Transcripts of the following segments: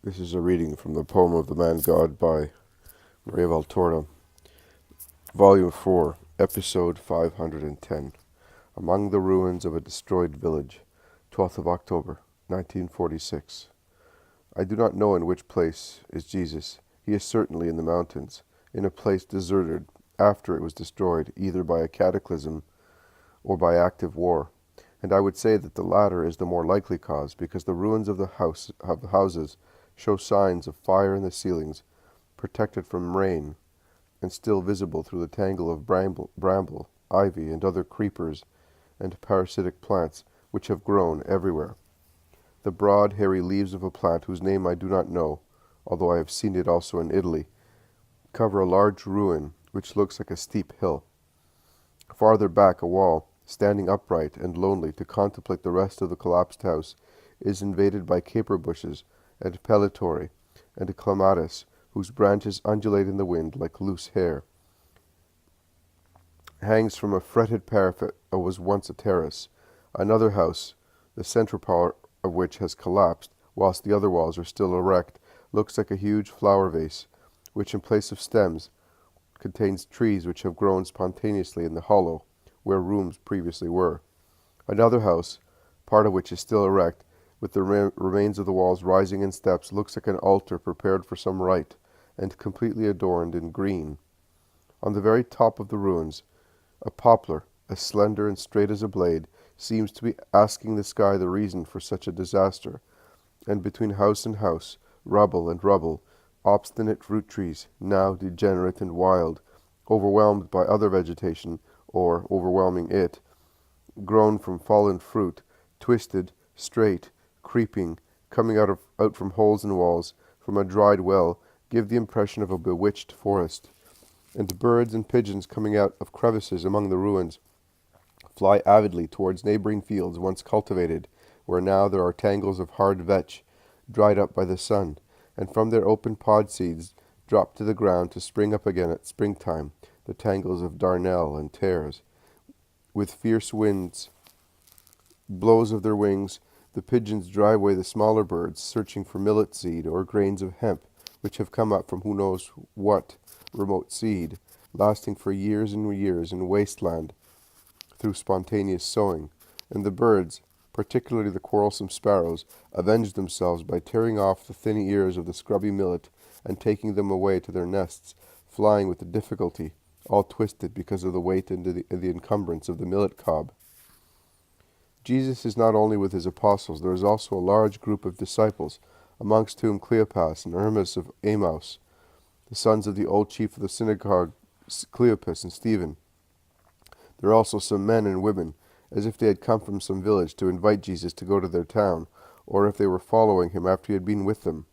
This is a reading from the poem of the Man God by Maria Valtorta, Volume 4, Episode 510. Among the Ruins of a Destroyed Village, 12th of October, 1946. I do not know in which place is Jesus. He is certainly in the mountains, in a place deserted after it was destroyed either by a cataclysm or by active war. And I would say that the latter is the more likely cause, because the ruins of the houses show signs of fire in the ceilings, protected from rain, and still visible through the tangle of bramble, ivy, and other creepers and parasitic plants which have grown everywhere. The broad, hairy leaves of a plant whose name I do not know, although I have seen it also in Italy, cover a large ruin which looks like a steep hill. Farther back, a wall, standing upright and lonely to contemplate the rest of the collapsed house, is invaded by caper bushes and pellitory and clematis, whose branches undulate in the wind like loose hair. Hangs from a fretted parapet of was once a terrace. Another house, the central part of which has collapsed, whilst the other walls are still erect, looks like a huge flower vase, which in place of stems contains trees which have grown spontaneously in the hollow where rooms previously were. Another house, part of which is still erect, with the remains of the walls rising in steps, looks like an altar prepared for some rite, and completely adorned in green. On the very top of the ruins, a poplar, as slender and straight as a blade, seems to be asking the sky the reason for such a disaster, and between house and house, rubble and rubble, obstinate fruit trees, now degenerate and wild, overwhelmed by other vegetation, or overwhelming it, grown from fallen fruit, twisted, straight, creeping, coming out from holes in walls, from a dried well, give the impression of a bewitched forest. And birds and pigeons coming out of crevices among the ruins fly avidly towards neighboring fields once cultivated, where now there are tangles of hard vetch, dried up by the sun, and from their open pod seeds drop to the ground to spring up again at springtime, the tangles of darnel and tares. With fierce winds, blows of their wings, the pigeons drive away the smaller birds, searching for millet seed or grains of hemp, which have come up from who knows what remote seed, lasting for years and years in wasteland through spontaneous sowing. And the birds, particularly the quarrelsome sparrows, avenge themselves by tearing off the thin ears of the scrubby millet and taking them away to their nests, flying with difficulty, all twisted because of the weight and the encumbrance of the millet cob. Jesus is not only with his apostles, there is also a large group of disciples, amongst whom Cleopas and Hermas of Emmaus, the sons of the old chief of the synagogue, Cleopas and Stephen. There are also some men and women, as if they had come from some village to invite Jesus to go to their town, or if they were following him after he had been with them.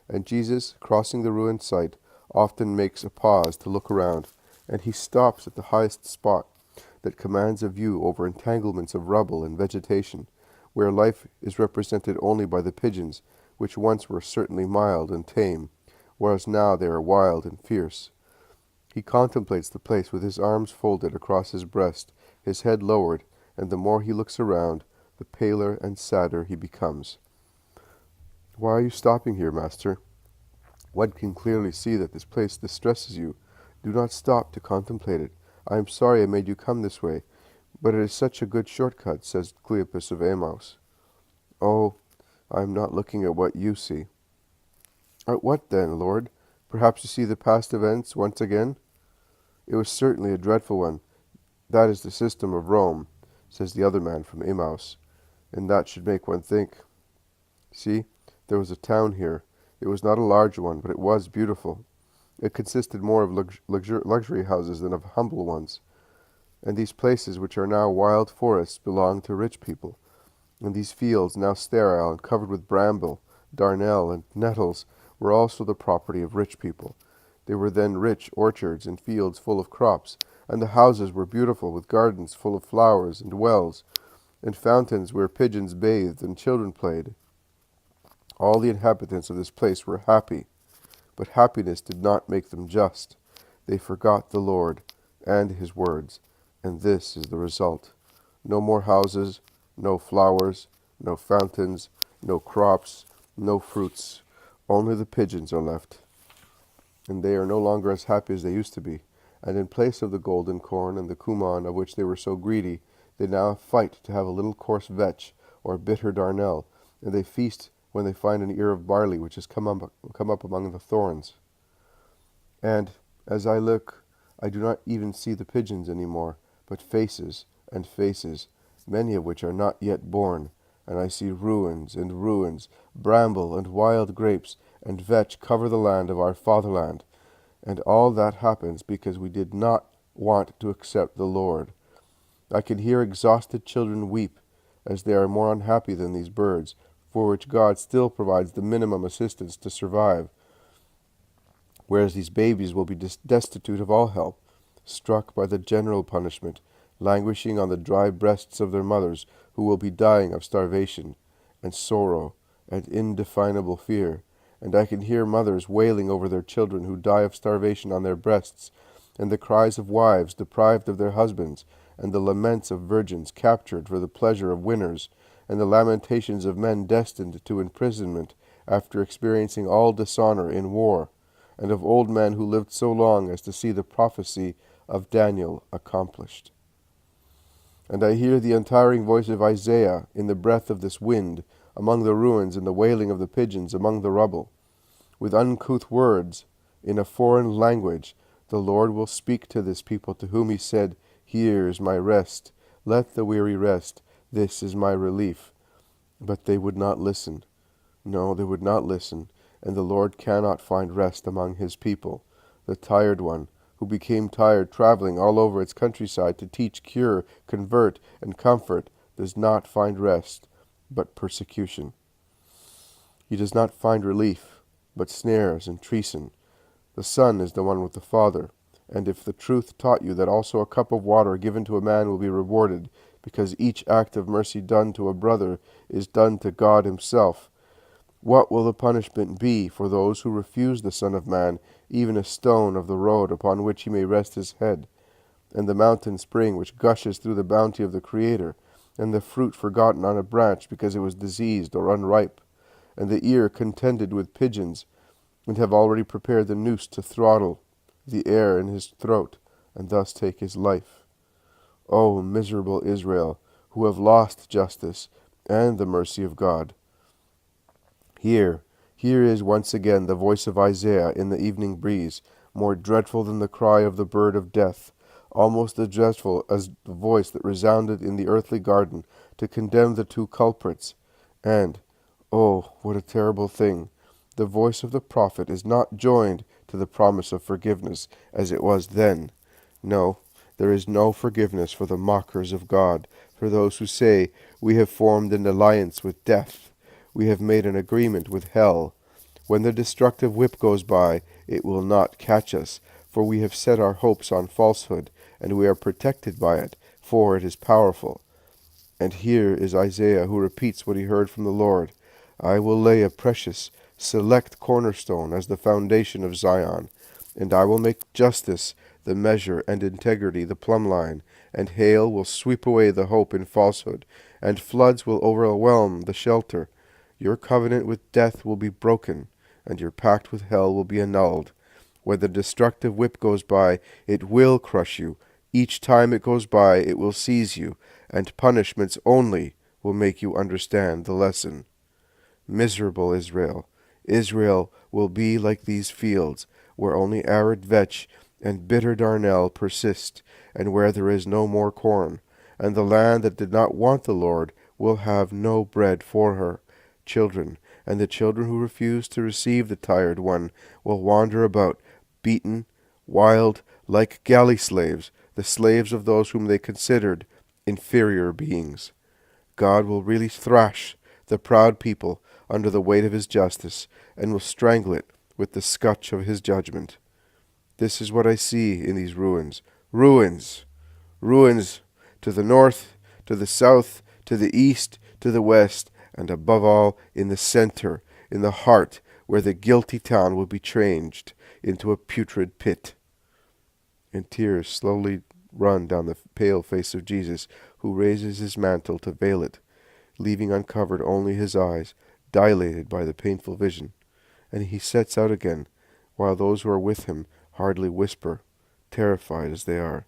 And Jesus, crossing the ruined site, often makes a pause to look around, and he stops at the highest spot that commands a view over entanglements of rubble and vegetation, where life is represented only by the pigeons, which once were certainly mild and tame, whereas now they are wild and fierce. He contemplates the place with his arms folded across his breast, his head lowered, and the more he looks around, the paler and sadder he becomes. "Why are you stopping here, master? One can clearly see that this place distresses you. Do not stop to contemplate it. I am sorry I made you come this way, but it is such a good shortcut," says Cleopas of Emmaus. "Oh, I am not looking at what you see." "At what then, Lord? Perhaps you see the past events once again?" "It was certainly a dreadful one. That is the system of Rome," says the other man from Emmaus, "and that should make one think. See, there was a town here. It was not a large one, but it was beautiful. It consisted more of luxury houses than of humble ones. And these places, which are now wild forests, belonged to rich people. And these fields, now sterile and covered with bramble, darnel, and nettles, were also the property of rich people. They were then rich orchards and fields full of crops, and the houses were beautiful, with gardens full of flowers and wells, and fountains where pigeons bathed and children played. All the inhabitants of this place were happy, but happiness did not make them just. They forgot the Lord and his words, and this is the result. No more houses, no flowers, no fountains, no crops, no fruits. Only the pigeons are left, and they are no longer as happy as they used to be. And in place of the golden corn and the cumin of which they were so greedy, they now fight to have a little coarse vetch or bitter darnel, and they feast when they find an ear of barley which has come up among the thorns. And as I look, I do not even see the pigeons any more, but faces and faces, many of which are not yet born, and I see ruins and ruins, bramble and wild grapes, and vetch cover the land of our fatherland. And all that happens because we did not want to accept the Lord. I can hear exhausted children weep, as they are more unhappy than these birds, for which God still provides the minimum assistance to survive, whereas these babies will be destitute of all help, struck by the general punishment, languishing on the dry breasts of their mothers, who will be dying of starvation and sorrow and indefinable fear. And I can hear mothers wailing over their children who die of starvation on their breasts, and the cries of wives deprived of their husbands, and the laments of virgins captured for the pleasure of winners, and the lamentations of men destined to imprisonment after experiencing all dishonor in war, and of old men who lived so long as to see the prophecy of Daniel accomplished. And I hear the untiring voice of Isaiah in the breath of this wind, among the ruins, and the wailing of the pigeons among the rubble. With uncouth words, in a foreign language, the Lord will speak to this people to whom he said, "Here is my rest, let the weary rest, this is my relief." But they would not listen. No, they would not listen, and the Lord cannot find rest among his people. The tired one, who became tired traveling all over its countryside to teach, cure, convert, and comfort, does not find rest, but persecution. He does not find relief, but snares and treason. The Son is the one with the Father, and if the truth taught you that also a cup of water given to a man will be rewarded, because each act of mercy done to a brother is done to God himself, what will the punishment be for those who refuse the Son of Man, even a stone of the road upon which he may rest his head, and the mountain spring which gushes through the bounty of the Creator, and the fruit forgotten on a branch because it was diseased or unripe, and the ear contended with pigeons, and have already prepared the noose to throttle the air in his throat, and thus take his life? O miserable Israel, who have lost justice and the mercy of God! Here is once again the voice of Isaiah in the evening breeze, more dreadful than the cry of the bird of death, almost as dreadful as the voice that resounded in the earthly garden to condemn the two culprits. And, oh, what a terrible thing! The voice of the prophet is not joined to the promise of forgiveness as it was then. No, there is no forgiveness for the mockers of God, for those who say, "We have formed an alliance with death. We have made an agreement with hell. When the destructive whip goes by, it will not catch us, for we have set our hopes on falsehood, and we are protected by it, for it is powerful." And here is Isaiah who repeats what he heard from the Lord: "I will lay a precious, select cornerstone as the foundation of Zion, and I will make justice the measure and integrity the plumb line, and hail will sweep away the hope in falsehood, and floods will overwhelm the shelter. Your covenant with death will be broken, and your pact with hell will be annulled. When the destructive whip goes by, it will crush you. Each time it goes by, it will seize you, and punishments only will make you understand the lesson." Miserable Israel! Israel will be like these fields, where only arid vetch and bitter darnel persist, and where there is no more corn. And the land that did not want the Lord will have no bread for her. Children, and the children who refuse to receive the tired one, will wander about, beaten, wild, like galley slaves, the slaves of those whom they considered inferior beings. God will really thrash the proud people under the weight of his justice, and will strangle it with the scotch of his judgment. This is what I see in these ruins. Ruins! Ruins to the north, to the south, to the east, to the west, and above all, in the center, in the heart, where the guilty town will be changed into a putrid pit. And tears slowly run down the pale face of Jesus, who raises his mantle to veil it, leaving uncovered only his eyes, dilated by the painful vision. and he sets out again, while those who are with him hardly whisper, terrified as they are.